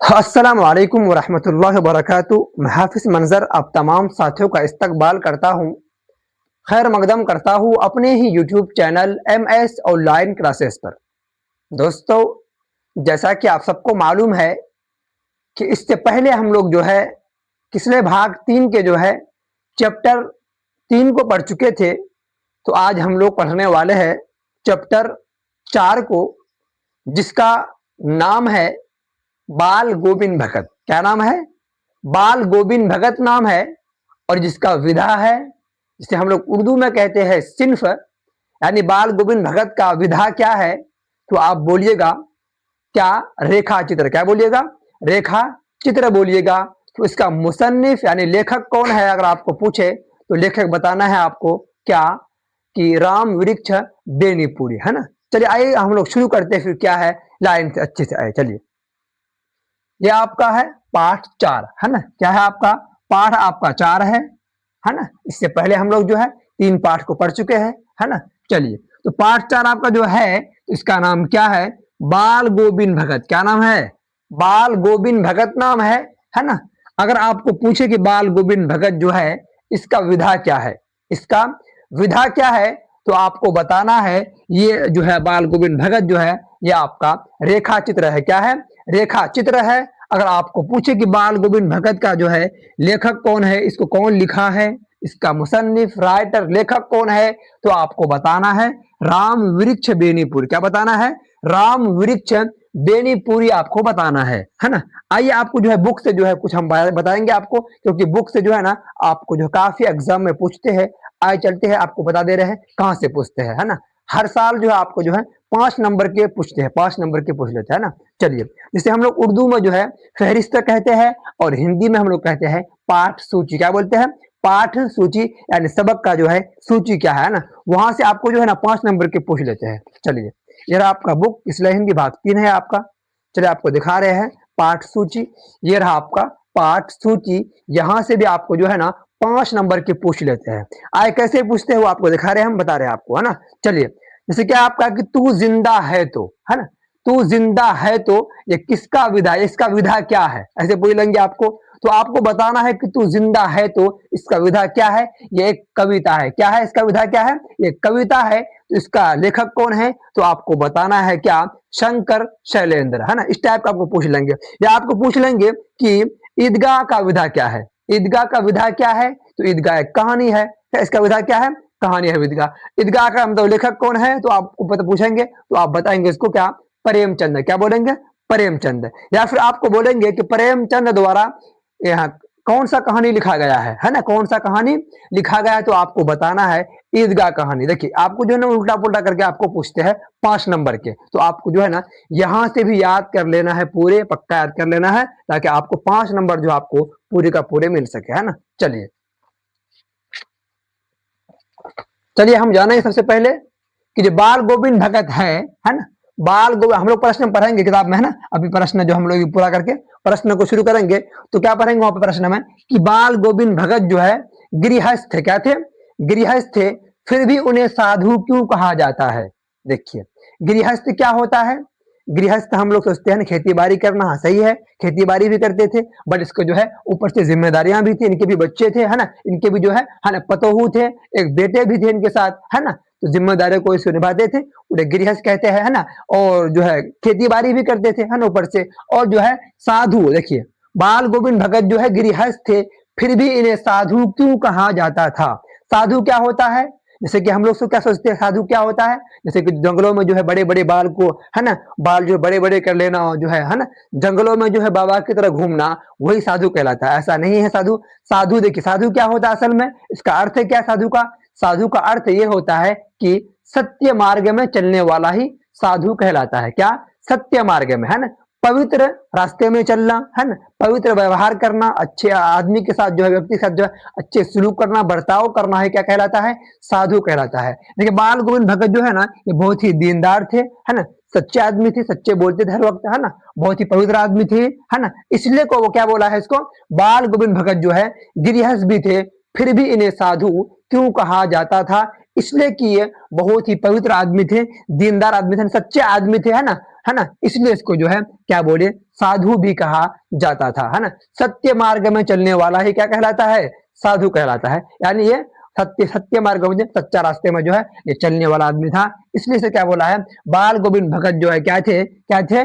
अस्सलाम वालेकुम वरहमतुल्लाहि वबरकातुहू। मैं हाफिज़ मंज़र आप तमाम साथियों का इस्तकबाल करता हूँ, खैर मकदम करता हूँ अपने ही YouTube channel MS online classes पर। दोस्तों, जैसा कि आप सबको मालूम है कि इससे पहले हम लोग जो है पिछले भाग 3 के जो है चैप्टर 3 को पढ़ चुके थे, तो आज हम लोग पढ़ने वाले हैं चैप्टर 4 को, जिसका नाम है बाल गोविंद भगत। क्या नाम है? बाल गोविंद भगत नाम है। और जिसका विधा है, जिसे हम लोग उर्दू में कहते हैं सिन्फ, यानी बाल गोविंद भगत का विधा क्या है? तो आप बोलिएगा क्या? रेखा चित्र। क्या बोलिएगा? रेखा चित्र बोलिएगा। तो इसका मुसन्निफ यानी लेखक कौन है अगर आपको पूछे तो लेखक बताना है आपको क्या कि राम वृक्ष बेनीपुरी, है ना। चलिए आइए हम लोग शुरू करते हैं। फिर क्या है, लाइन से अच्छे से आए। चलिए, ये आपका है पाठ 4, है ना। क्या है आपका? पाठ आपका 4 है ना। इससे पहले हम लोग जो है 3 पाठ को पढ़ चुके हैं, है ना। चलिए, तो पाठ 4 आपका जो है इसका नाम क्या है? बाल गोविंद भगत। क्या नाम है? बाल गोविंद भगत नाम है ना। अगर आपको पूछे कि बाल गोविंद भगत जो है इसका विधा क्या है, इसका विधा क्या है, तो आपको बताना है ये जो है बाल गोविंद भगत जो है ये आपका रेखा चित्र है। क्या है? रेखा चित्र है। अगर आपको पूछे कि बाल गोविंद भगत का जो है लेखक कौन है, इसको कौन लिखा है, इसका मुसन्निफ राइटर लेखक कौन है, तो आपको बताना है राम वृक्ष बेनीपुरी। क्या बताना है? राम वृक्ष बेनीपुरी आपको बताना है ना। आइए आपको जो है बुक से जो है कुछ हम बताएंगे आपको, क्योंकि बुक से जो है ना आपको जो काफी एग्जाम में पूछते हैं। आइए चलते हैं, आपको बता दे रहे हैं कहाँ से पूछते हैं, है ना। हर साल जो है आपको जो है 5 नंबर के पूछते हैं, 5 नंबर के पूछ लेते हैं ना। चलिए, जिसे हम लोग उर्दू में जो है फहरिस्त कहते हैं और हिंदी में हम लोग कहते हैं पाठ सूची। क्या बोलते हैं? पाठ सूची, यानी सबक का जो है सूची क्या है ना, वहां से आपको जो है ना 5 नंबर के पूछ लेते हैं। चलिए, ये रहा आपका बुक, इसलिए हिंदी भाग 3 है आपका। चलिए आपको दिखा रहे हैं पाठ सूची। ये रहा आपका पाठ सूची। यहां से भी आपको जो है ना 5 नंबर के पूछ लेते हैं। आए कैसे पूछते हैं वो आपको दिखा रहे हैं, हम बता रहे हैं आपको, है ना। चलिए, जैसे क्या आपका कि तू जिंदा है तो, है ना। तू जिंदा है तो ये किसका विधा, इसका विधा क्या है, ऐसे बोलेंगे आपको। तो आपको बताना है कि तू जिंदा है तो इसका विधा क्या है। ये एक कविता है। क्या है इसका विधा? क्या है? ये कविता है। तो इसका लेखक कौन है, तो आपको बताना है क्या? शंकर शैलेंद्र, है ना। इस टाइप का आपको पूछ लेंगे। या आपको पूछ लेंगे कि ईदगाह का विधा क्या है। ईदगाह का विधा क्या है, तो ईदगाह एक कहानी है। इसका विधा क्या है? कहानी है ईदगाह। ईदगाह का मतलब लेखक कौन है, तो आपको पता पूछेंगे तो आप बताएंगे इसको क्या? प्रेमचंद। क्या बोलेंगे? प्रेमचंद। या फिर आपको बोलेंगे कि प्रेमचंद द्वारा यहाँ कौन सा कहानी लिखा गया है ना, कौन सा कहानी लिखा गया है, तो आपको बताना है ईदगाह कहानी। देखिए, आपको जो है ना उल्टा पुल्टा करके आपको पूछते हैं 5 नंबर के, तो आपको जो है ना यहां से भी याद कर लेना है, पूरे पक्का याद कर लेना है, ताकि आपको 5 नंबर जो आपको पूरे का पूरे मिल सके, है ना। चलिए चलिए हम जानेंगे सबसे पहले कि जो बाल गोविंद भगत है ना। बाल गोविंद हम लोग प्रश्न पढ़ेंगे किताब में, है ना। अभी प्रश्न जो हम लोग पूरा करके प्रश्न को शुरू करेंगे, तो क्या पढ़ेंगे वहां पर प्रश्न में कि बाल गोविंद भगत जो है गृहस्थ थे। क्या थे? गृहस्थ थे। फिर भी उन्हें साधु क्यों कहा जाता है? देखिए, गृहस्थ क्या होता है? गृहस्थ हम लोग सोचते हैं ना खेती बाड़ी करना, हाँ सही है, खेती बाड़ी भी करते थे, बट इसको जो है ऊपर से जिम्मेदारियां भी थी, इनके भी बच्चे थे, है ना, इनके भी जो है ना पतोहू थे, एक बेटे भी थे इनके साथ, है ना। तो जिम्मेदारियों को इसको निभाते थे, उन्हें गृहस्थ कहते हैं, है ना। और जो है खेती बाड़ी भी करते थे, है ना, ऊपर से। और जो है साधु, देखिए बाल गोविंद भगत जो है गृहस्थ थे, फिर भी इन्हें साधु क्यों कहा जाता था? साधु क्या होता है? जैसे कि हम लोग तो क्या सोचते हैं साधु क्या होता है, जैसे कि जंगलों में जो है बड़े बड़े बाल को, है ना, बाल जो बड़े बड़े कर लेना, और जो है ना, जंगलों में जो है बाबा की तरह घूमना, वही साधु कहलाता है। ऐसा नहीं है साधु। साधु देखिए साधु क्या होता है असल में, इसका अर्थ है क्या साधु का? साधु का अर्थ ये होता है कि सत्य मार्ग में चलने वाला ही साधु कहलाता है। क्या? सत्य मार्ग में, है ना, पवित्र रास्ते में चलना, है ना, पवित्र व्यवहार करना, अच्छे आदमी के साथ जो है, व्यक्ति के साथ जो है अच्छे सलूक करना, बर्ताव करना है, क्या कहलाता है? साधु कहलाता है। देखिए बाल गोविंद भगत जो है ना ये बहुत ही दीनदार थे, है ना, सच्चे आदमी थे, सच्चे बोलते थे हर वक्त, है ना, बहुत ही पवित्र आदमी थे, है ना। इसलिए को वो क्या बोला है इसको, बाल गोविंद भगत जो है गृहस्थ भी थे, फिर भी इन्हें साधु क्यों कहा जाता था? इसलिए कि ये बहुत ही पवित्र आदमी थे, दीनदार आदमी थे, सच्चे आदमी थे, है ना, है ना, इसलिए इसको जो है क्या बोले, साधु भी कहा जाता था, है ना। सत्य मार्ग में चलने वाला ही क्या कहलाता है, साधु कहलाता है। यानी ये सत्य सत्य मार्ग में, सच्चा रास्ते में जो है ये चलने वाला आदमी था, इसलिए से क्या बोला है, बाल गोविंद भगत जो है क्या थे,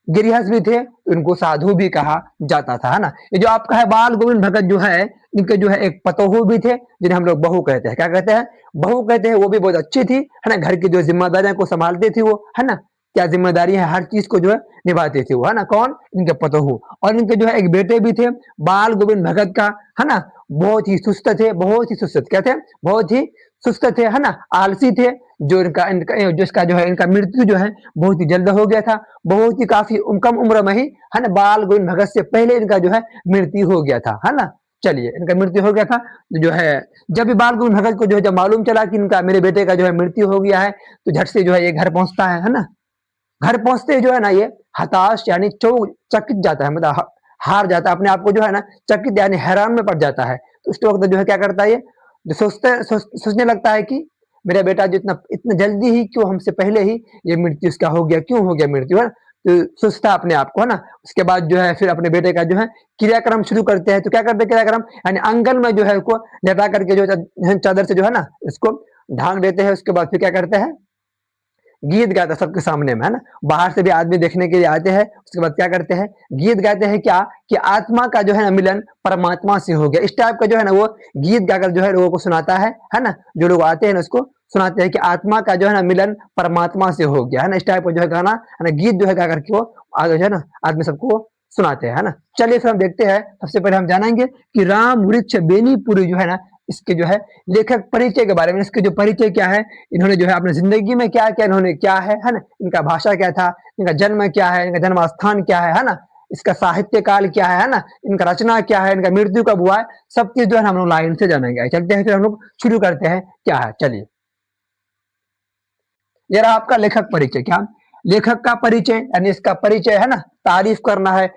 गृहस्थ भी थे, इनको साधु भी कहा जाता था, है ना। ये जो आपका है बाल गोविंद भगत जो है, इनके जो है एक पतोहू भी थे, जिन्हें हम लोग बहू कहते हैं। क्या कहते हैं, बहू कहते हैं। वो भी बहुत अच्छी थी, है ना, घर की जो जिम्मेदारियां को संभालती थी वो, है ना, क्या जिम्मेदारी है, हर चीज को जो है निभाती थी वो, है ना। कौन, इनके पतोहू। और इनके जो है एक बेटे भी थे बाल गोविंद भगत का, है ना, बहुत ही सुस्त थे, बहुत ही सुस्त, क्या थे, बहुत ही सुस्त थे, है ना, आलसी थे। जो इसका जो है इनका मृत्यु जो है बहुत ही जल्द हो गया था, बहुत ही काफी कम उम्र में ही, है ना, बाल गोविंद भगत से पहले इनका जो है मृत्यु हो गया था, है ना। चलिए, इनका मृत्यु हो गया था, जो है जब भी बाल गोविंद भगत को जो है जब मालूम चला कि इनका, मेरे बेटे का जो है मृत्यु हो गया है, तो झट से जो है ये घर पहुंचता है ना। घर पहुंचते जो है ना ये हताश यानी चकित जाता है, मतलब हार जाता है अपने आप को, जो है ना चकित यानी हैरान में पड़ जाता है। तो उस वक्त जो है क्या करता है ये, जो सोचने लगता है कि मेरा बेटा जो इतना जल्दी ही क्यों, हमसे पहले ही ये मृत्यु इसका हो गया, क्यों हो गया मृत्यु, है। तो सोचता है अपने आप को, है ना। उसके बाद जो है फिर अपने बेटे का जो है क्रियाक्रम शुरू करते हैं। तो क्या करते हैं क्रियाक्रम, यानी आंगन में जो है उसको लेटा करके जो चादर से जो है ना इसको ढांक देते हैं। उसके बाद फिर क्या करते हैं, गीत गाता सबके सामने में, है ना, बाहर से भी आदमी देखने के लिए आते हैं। उसके बाद क्या करते हैं, गीत गाते हैं, क्या कि आत्मा का जो है ना मिलन परमात्मा से हो गया, इस टाइप का जो है ना वो गीत गाकर जो है लोगों को सुनाता है ना। जो लोग आते हैं ना उसको सुनाते हैं कि आत्मा का जो है ना मिलन परमात्मा से हो गया, है ना, इस टाइप का जो है गाना, है ना, गीत जो है गा करके वो आगे जो है ना आदमी सबको सुनाते हैं, है ना। चलिए फिर हम देखते हैं, सबसे पहले हम जानेंगे कि राम वृक्ष बेनीपुरी जो है ना, इसके जो है लेखक परिचय के बारे में। इसके जो परिचय क्या है, इन्होंने जो है अपने जिंदगी में क्या क्या इन्होंने क्या है ना, इनका भाषा क्या था, इनका जन्म क्या है, इनका जन्म स्थान क्या है ना, इसका साहित्य काल क्या है ना, इनका रचना क्या है, इनका मृत्यु कब हुआ है, सब चीज जो है हम लोग लाइन से जानेंगे। चलते हैं फिर हम लोग शुरू करते हैं क्या है। चलिए, ये रहा आपका लेखक परिचय। क्या लेखक का परिचय, यानी इसका परिचय, है ना, तारीफ करना है,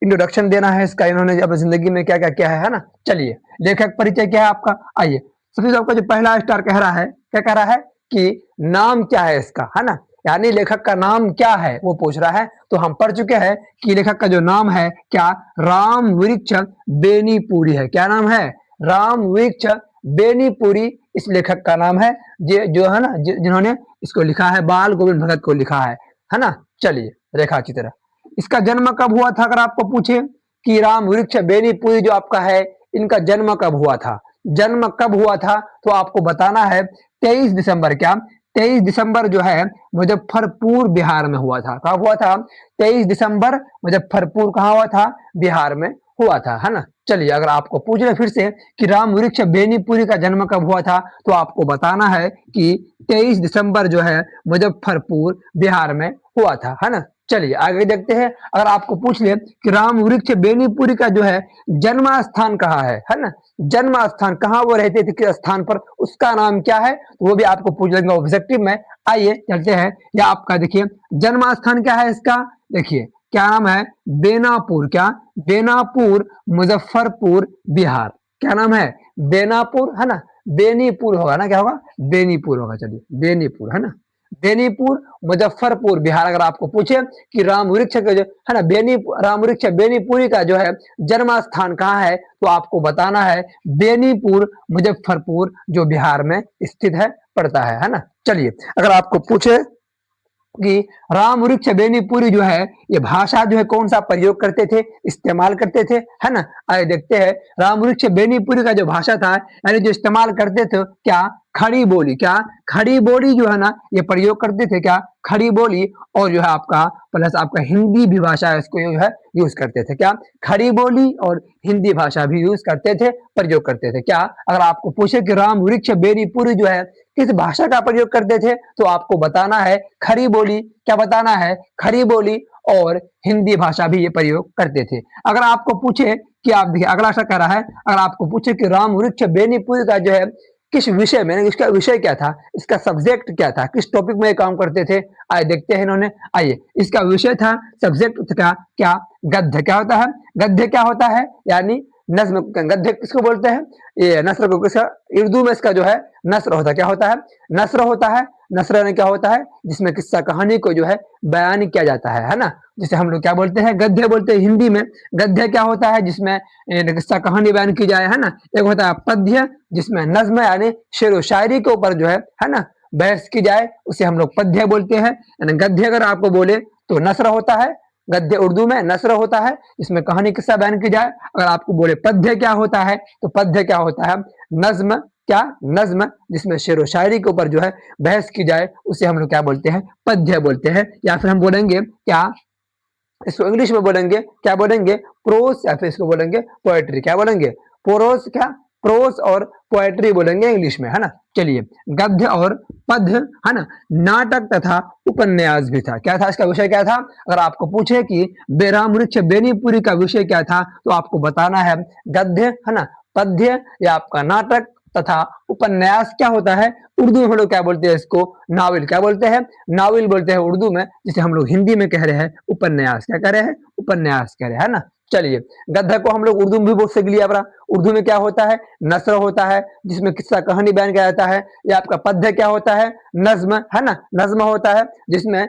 इंट्रोडक्शन देना है इसका, इन्होंने अपनी जिंदगी में क्या क्या किया है ना। चलिए, लेखक परिचय क्या है आपका, आइए। सबसे आपका जो पहला स्टार कह रहा है, क्या कह रहा है कि नाम क्या है इसका, है ना, यानी लेखक का नाम क्या है वो पूछ रहा है। तो हम पढ़ चुके हैं कि लेखक का जो नाम है क्या, राम वृक्ष बेनीपुरी है। क्या नाम है, राम वृक्ष बेनीपुरी इस लेखक का नाम है। ये जो है ना जिन्होंने इसको लिखा है, बाल गोविंद भगत को लिखा है ना। चलिए, रेखा अच्छी तरह। इसका जन्म कब हुआ था, अगर आपको पूछे कि राम वृक्ष बेनीपुरी जो आपका है, इनका जन्म कब हुआ था, जन्म कब हुआ था, तो आपको बताना है 23 दिसंबर। क्या 23 दिसंबर जो है मुजफ्फरपुर बिहार में हुआ था। कब हुआ था, 23 दिसंबर मुजफ्फरपुर कहाँ हुआ था, बिहार में हुआ था, है ना। चलिए, अगर आपको पूछ रहे फिर से कि राम वृक्ष बेनीपुरी का जन्म कब हुआ था, तो आपको बताना है कि 23 दिसंबर जो है मुजफ्फरपुर बिहार में हुआ था, है ना। चलिए आगे देखते हैं। अगर आपको पूछ ले कि राम वृक्ष बेनीपुरी का जो है जन्म स्थान कहाँ है ना, जन्म स्थान कहाँ वो रहते थे, किस स्थान पर, उसका नाम क्या है, तो वो भी आपको पूछ लेंगे ऑब्जेक्टिव में। आइए चलते हैं। या आपका देखिए जन्म स्थान क्या है इसका, देखिए क्या नाम है, बेनापुर। क्या, बेनापुर मुजफ्फरपुर बिहार। क्या नाम है, बेनापुर, है ना, बेनीपुर होगा ना, क्या होगा, बेनीपुर होगा। चलिए, बेनीपुर, है ना, बेनीपुर मुजफ्फरपुर बिहार। अगर आपको पूछे कि राम वृक्ष का जो है ना राम वृक्ष बेनीपुरी का जो है जन्म स्थान कहाँ है, तो आपको बताना है बेनीपुर मुजफ्फरपुर जो बिहार में स्थित है, पड़ता है ना। चलिए, अगर आपको पूछे कि राम वृक्ष बेनीपुरी जो है ये भाषा जो है कौन सा प्रयोग करते थे, इस्तेमाल करते थे, है ना। आइए देखते हैं। राम वृक्ष बेनीपुरी का जो भाषा था, यानी जो इस्तेमाल करते थे, क्या खड़ी बोली। क्या खड़ी बोली जो है ना ये प्रयोग करते थे, क्या खड़ी बोली। और जो है आपका प्लस आपका हिंदी भी भाषा है, इसको जो है यूज करते थे। क्या खड़ी बोली और हिंदी भाषा भी यूज करते थे, प्रयोग करते थे। क्या अगर आपको पूछे कि राम वृक्ष बेनीपुरी जो है किस भाषा का प्रयोग करते थे, तो आपको बताना है खड़ी बोली। क्या बताना है, खड़ी बोली और हिंदी भाषा भी ये प्रयोग करते थे। अगर आपको पूछे कि आप देखिए अगला सा कह रहा है, अगर आपको पूछे कि राम वृक्ष बेनीपुरी का जो है किस विषय में, इसका विषय क्या था, इसका सब्जेक्ट क्या था, किस टॉपिक में ये काम करते थे, आइए देखते हैं इन्होंने। आइए, इसका विषय था, सब्जेक्ट था क्या, गद्य। क्या होता है, गद्य क्या होता है, यानी नज्म गद्य किसको बोलते हैं? ये नस्र को किसका उर्दू में इसका जो है नस्र होता है। क्या होता है? नस्र होता है। नस्र यानी क्या होता है? जिसमें किस्सा कहानी को जो है बयान किया जाता है ना, जिसे हम लोग क्या बोलते हैं? गद्य बोलते हैं हिंदी में। गद्य क्या होता है? जिसमें किस्सा कहानी बयान की जाए, है ना। एक होता है पद्य, जिसमें नज्म यानी शेर व शायरी के ऊपर जो है ना, बहस की जाए, उसे हम लोग पद्य बोलते हैं। यानी गद्य अगर आपको बोले तो नस्र होता है, गद्य उर्दू में नस्र होता है, इसमें कहानी किस्सा बयान की जाए। अगर आपको बोले पद्य क्या होता है, तो पद्य क्या होता है? नज्म, क्या? नज्म, जिसमें शेर व शायरी के ऊपर जो है बहस की जाए, उसे हम लोग क्या बोलते हैं? पद्य बोलते हैं। या फिर हम बोलेंगे क्या, इसको इंग्लिश में बोलेंगे, क्या बोलेंगे? प्रोस, या फिर इसको बोलेंगे पोएट्री। क्या बोलेंगे? प्रोस, क्या? प्रोस और पोएट्री बोलेंगे इंग्लिश में, है ना। चलिए, गद्य और पद्य, है ना। नाटक तथा उपन्यास भी था। क्या था इसका विषय? क्या था? अगर आपको पूछे कि बेराम वृक्ष बेनीपुरी का विषय क्या था, तो आपको बताना है गद्य, है ना, पद्य या आपका नाटक तथा उपन्यास क्या होता है? उर्दू में हम लोग क्या बोलते हैं इसको? नावल। क्या बोलते हैं? नावल बोलते हैं उर्दू में, जिसे हम लोग हिंदी में कह रहे हैं उपन्यास। क्या कह रहे हैं? उपन्यास कह रहे हैं, है ना। चलिए, गद्य को हम लोग उर्दू में भी बोल सीख लिया। उर्दू में क्या होता है? नस्र होता है, जिसमें किस्सा कहानी बयान किया जाता है। या आपका पद्य क्या होता है? नज्म, है ना। नज्म होता है, जिसमें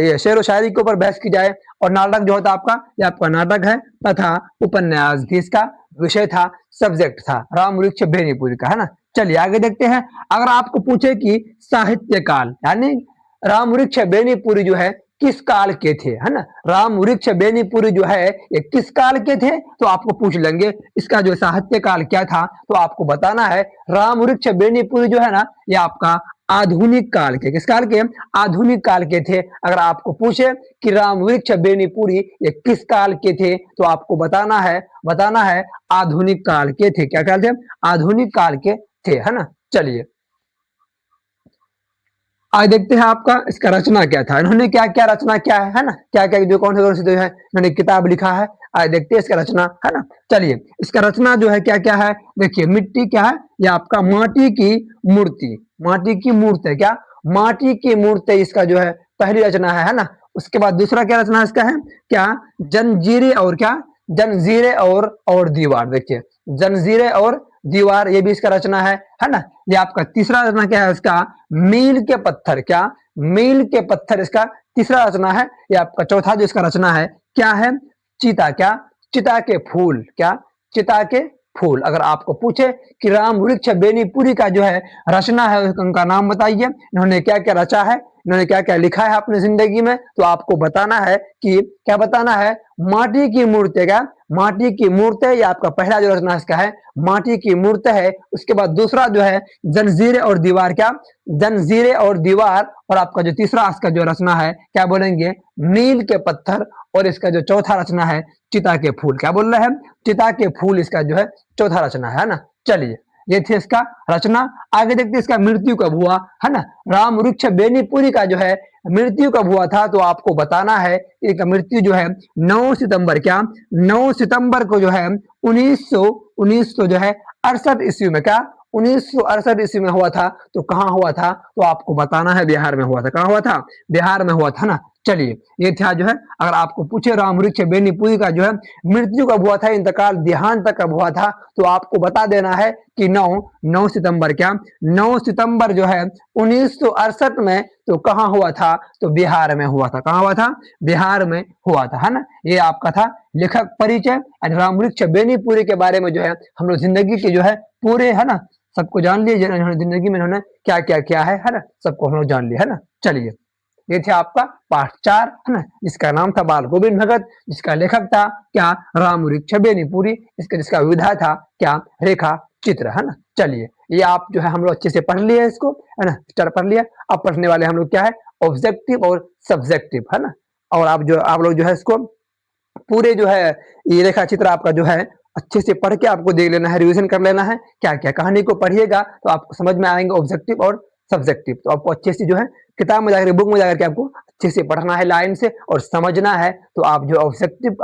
ये शेर व शायरी के ऊपर बहस की जाए। और नाटक जो होता है आपका, ये आपका नाटक है। तथा उपन्यास भी इसका विषय था, सब्जेक्ट था, राम वृक्ष बेनीपुरी का, है ना। चलिए आगे देखते हैं। अगर आपको पूछे कि साहित्य काल, यानी राम वृक्ष बेनीपुरी जो है किस काल के थे, है ना। राम वृक्ष बेनीपुरी जो है ये किस काल के थे, तो आपको पूछ लेंगे इसका जो साहित्य काल क्या था, तो आपको बताना है राम वृक्ष बेनीपुरी जो है ना, ये आपका आधुनिक काल के, किस काल के? आधुनिक काल के थे। अगर आपको पूछे कि राम वृक्ष बेनीपुरी ये किस काल के थे, तो आपको बताना है आधुनिक काल के थे। क्या काल थे? आधुनिक काल के थे, है ना। चलिए आज देखते हैं आपका इसका रचना क्या था, इन्होंने क्या क्या रचना किया है ना, क्या क्या जो कौन से जो है इन्होंने किताब लिखा है। आज देखते हैं इसका रचना, है ना। चलिए, इसका रचना जो है क्या क्या है, देखिए। मिट्टी क्या है? ये आपका माटी की मूर्ति। माटी की मूर्ति है, क्या? माटी की मूर्ति इसका जो है पहली रचना है ना। उसके बाद दूसरा क्या रचना इसका है? क्या? जंजीरें और क्या? जंजीरें और दीवार। देखिए, जंजीरें और दीवार, ये भी इसका रचना है ना। ये आपका तीसरा रचना क्या है इसका? मील के पत्थर। क्या? मील के पत्थर इसका तीसरा रचना है। ये आपका चौथा जो इसका रचना है क्या है? चिता। क्या? चिता के फूल। क्या? चिता के फूल। अगर आपको पूछे कि राम वृक्ष बेनीपुरी का जो है रचना है, उनका नाम बताइए, इन्होंने क्या क्या रचा है, इन्होंने क्या क्या लिखा है अपनी जिंदगी में, तो आपको बताना है कि क्या बताना है? माटी की मूर्ति। क्या? माटी की मूर्ति, या आपका पहला जो रचना इसका है माटी की मूर्ति है। उसके बाद दूसरा जो है जंजीरें और दीवार। क्या? जंजीरें और दीवार। और आपका जो तीसरा इसका जो रचना है क्या बोलेंगे? मील के पत्थर। और इसका जो चौथा रचना है चिता के फूल। क्या बोल रहे हैं? चिता के फूल इसका जो है चौथा रचना है ना। चलिए, ये थे इसका रचना। आगे देखते हैं इसका मृत्यु कब हुआ, है ना। राम वृक्ष बेनीपुरी का जो है मृत्यु कब हुआ था, तो आपको बताना है इसका मृत्यु जो है 9 सितंबर। क्या? 9 सितंबर को जो है 1900 जो है 68 ईस्वी में। क्या? 1968 ईस्वी में हुआ था। तो कहाँ हुआ था, तो आपको बताना है बिहार में हुआ था। कहाँ हुआ था? बिहार में हुआ था ना। चलिए, ये था जो है, अगर आपको पूछे राम वृक्ष बेनीपुरी का जो है मृत्यु कब हुआ था, इंतकाल देहांत कब हुआ था, तो आपको बता देना है कि 9 सितंबर। क्या? 9 सितंबर जो है 1968 में। तो कहाँ हुआ था, तो बिहार में हुआ था। कहाँ हुआ था? बिहार में हुआ था, है ना। ये आपका था लेखक परिचय। राम वृक्ष बेनीपुरी के बारे में जो है हम लोग जिंदगी के जो है पूरे, है ना, सबको जान लिए, जिंदगी में इन्होंने क्या क्या किया है ना, सबको हम लोग जान लिया, है ना। चलिए, ये थे आपका पाठ 4, है ना, जिसका नाम था बाल गोविंद भगत, जिसका लेखक था क्या? राम वृक्ष बेनीपुरी। इसका जिसका विधा था क्या? रेखा चित्र, है ना। चलिए, ये आप जो है हम लोग अच्छे से पढ़ लिए इसको, है ना, स्टार पढ़ लिया। अब पढ़ने वाले हम लोग क्या है? ऑब्जेक्टिव और सब्जेक्टिव, है ना। और आप लोग जो है इसको पूरे जो है ये रेखा चित्र आपका जो है अच्छे से पढ़ के आपको देख लेना है, रिवीजन कर लेना है। क्या क्या कहानी को पढ़िएगा तो आपको समझ में आएंगे ऑब्जेक्टिव और सब्जेक्टिव। तो आपको अच्छे से जो है किताब में जाकर, बुक में जाकर के आपको अच्छे से पढ़ना है लाइन से और समझना है। तो आप जो ऑब्जेक्टिव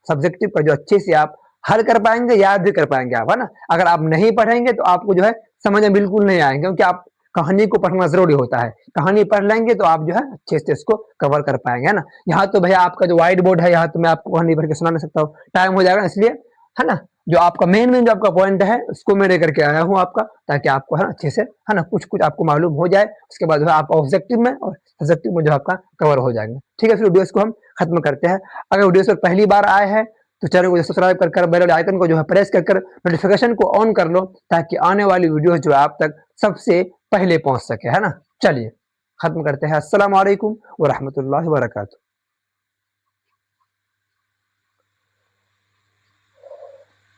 सब्जेक्टिव का जो अच्छे से आप हल कर पाएंगे, याद भी कर पाएंगे आप, है ना। अगर आप नहीं पढ़ेंगे तो आपको जो है समझ में बिल्कुल नहीं आएंगे, क्योंकि आप कहानी को पढ़ना जरूरी होता है। कहानी पढ़ लेंगे तो आप जो है अच्छे से इसको कवर कर पाएंगे, है ना। यहाँ तो भैया आपका जो व्हाइट बोर्ड है, यहाँ तो मैं आपको कहानी भर के सुना नहीं सकता हूँ, टाइम हो जाएगा, इसलिए है ना। जो आपका मेन जो आपका पॉइंट है उसको मैं लेकर के आया हूँ आपका, ताकि आपको है ना अच्छे से है ना कुछ आपको मालूम हो जाए। उसके बाद जो है आप ऑब्जेक्टिव में और सब्जेक्टिव में जो आपका कवर हो जाएंगे। ठीक है, फिर वीडियोस को हम खत्म करते हैं। अगर वीडियोस पर पहली बार आए हैं तो चैनल को सब्सक्राइब कर बेल वाले आइकन को जो है प्रेस कर नोटिफिकेशन को ऑन कर लो, ताकि आने वाली वीडियोस जो है आप तक सबसे पहले पहुंच सके, है ना। चलिए खत्म करते हैं। अस्सलाम वालेकुम व रहमतुल्लाहि व बरकातुहू।